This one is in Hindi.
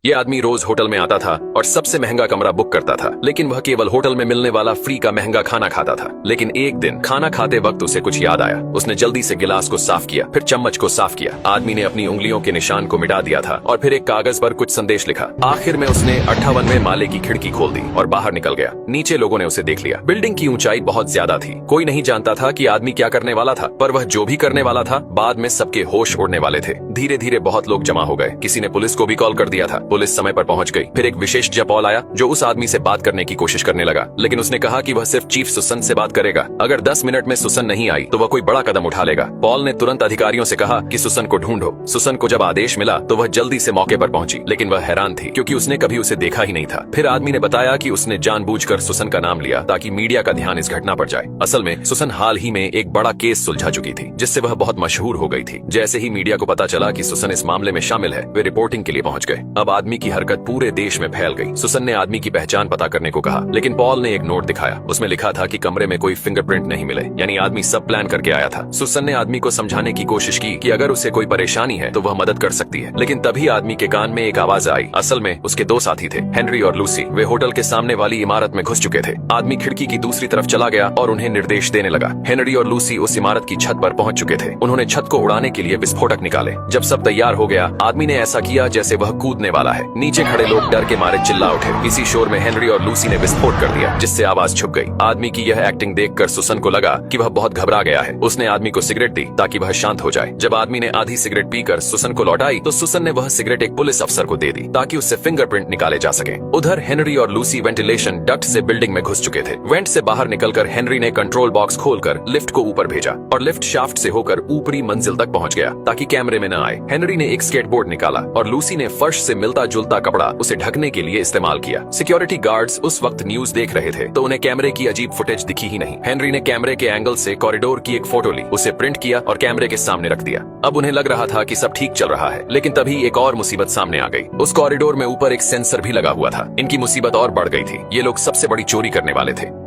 ये आदमी रोज होटल में आता था और सबसे महंगा कमरा बुक करता था, लेकिन वह केवल होटल में मिलने वाला फ्री का महंगा खाना खाता था। लेकिन एक दिन खाना खाते वक्त उसे कुछ याद आया। उसने जल्दी से गिलास को साफ किया, फिर चम्मच को साफ किया। आदमी ने अपनी उंगलियों के निशान को मिटा दिया था और फिर एक कागज पर कुछ संदेश लिखा। आखिर में उसने 58वें माले की खिड़की खोल दी और बाहर निकल गया। नीचे लोगों ने उसे देख लिया। बिल्डिंग की ऊंचाई बहुत ज्यादा थी। कोई नहीं जानता था कि आदमी क्या करने वाला था, पर वह जो भी करने वाला था बाद में सबके होश उड़ने वाले थे। धीरे धीरे बहुत लोग जमा हो गए। किसी ने पुलिस को भी कॉल कर दिया था। पुलिस समय पर पहुंच गई। फिर एक विशेषज्ञ पॉल आया जो उस आदमी से बात करने की कोशिश करने लगा, लेकिन उसने कहा कि वह सिर्फ चीफ सुसन से बात करेगा। अगर 10 मिनट में सुसन नहीं आई तो वह कोई बड़ा कदम उठा लेगा। पॉल ने तुरंत अधिकारियों से कहा कि सुसन को ढूंढो। सुसन को जब आदेश मिला तो वह जल्दी से मौके पर पहुंची, लेकिन वह हैरान थी क्योंकि उसने कभी उसे देखा ही नहीं था। फिर आदमी ने बताया कि उसने जानबूझकर सुसन का नाम लिया ताकि मीडिया का ध्यान इस घटना पर जाए। असल में सुसन हाल ही में एक बड़ा केस सुलझा चुकी थी जिससे वह बहुत मशहूर हो गई थी। जैसे ही मीडिया को पता चला कि सुसन इस मामले में शामिल है, वे रिपोर्टिंग के लिए पहुंच गए। अब आदमी की हरकत पूरे देश में फैल गई। सुसन ने आदमी की पहचान पता करने को कहा, लेकिन पॉल ने एक नोट दिखाया। उसमें लिखा था कि कमरे में कोई फिंगरप्रिंट नहीं मिले, यानी आदमी सब प्लान करके आया था। सुसन ने आदमी को समझाने की कोशिश की कि अगर उसे कोई परेशानी है तो वह मदद कर सकती है, लेकिन तभी आदमी के कान में एक आवाज आई। असल में उसके दो साथी थे, हेनरी और लूसी। वे होटल के सामने वाली इमारत में घुस चुके थे। आदमी खिड़की की दूसरी तरफ चला गया और उन्हें निर्देश देने लगा। हेनरी और लूसी उस इमारत की छत पर पहुंच चुके थे। उन्होंने छत को उड़ाने के लिए विस्फोटक निकाले। जब सब तैयार हो गया, आदमी ने ऐसा किया जैसे वह कूदने वाला है। नीचे खड़े लोग डर के मारे चिल्ला उठे। इसी शोर में हेनरी और लूसी ने विस्फोट कर दिया, जिससे आवाज छुप गई। आदमी की यह एक्टिंग देखकर सुसन को लगा कि वह बहुत घबरा गया है। उसने आदमी को सिगरेट दी ताकि वह शांत हो जाए। जब आदमी ने आधी सिगरेट पीकर सुसन को लौटाई तो सुसन ने वह सिगरेट एक पुलिस अफसर को दे दी ताकि उससे फिंगरप्रिंट निकाले जा सके। उधर हेनरी और लूसी वेंटिलेशन डक्ट से बिल्डिंग में घुस चुके थे। वेंट से बाहर निकलकर हेनरी ने कंट्रोल बॉक्स खोलकर लिफ्ट को ऊपर भेजा और लिफ्ट शाफ्ट से होकर ऊपरी मंजिल तक पहुंच गया ताकि कैमरे में न आए। हेनरी ने एक स्केटबोर्ड निकाला और लूसी ने फर्श से मिलता जुलता कपड़ा उसे ढकने के लिए इस्तेमाल किया। सिक्योरिटी गार्ड्स उस वक्त न्यूज देख रहे थे तो उन्हें कैमरे की अजीब फुटेज दिखी ही नहीं। हेनरी ने कैमरे के एंगल से कॉरिडोर की एक फोटो ली, उसे प्रिंट किया और कैमरे के सामने रख दिया। अब उन्हें लग रहा था कि सब ठीक चल रहा है, लेकिन तभी एक और मुसीबत सामने आ गई। उस कॉरिडोर में ऊपर एक सेंसर भी लगा हुआ था। इनकी मुसीबत और बढ़ गई थी। ये लोग सबसे बड़ी चोरी करने वाले थे।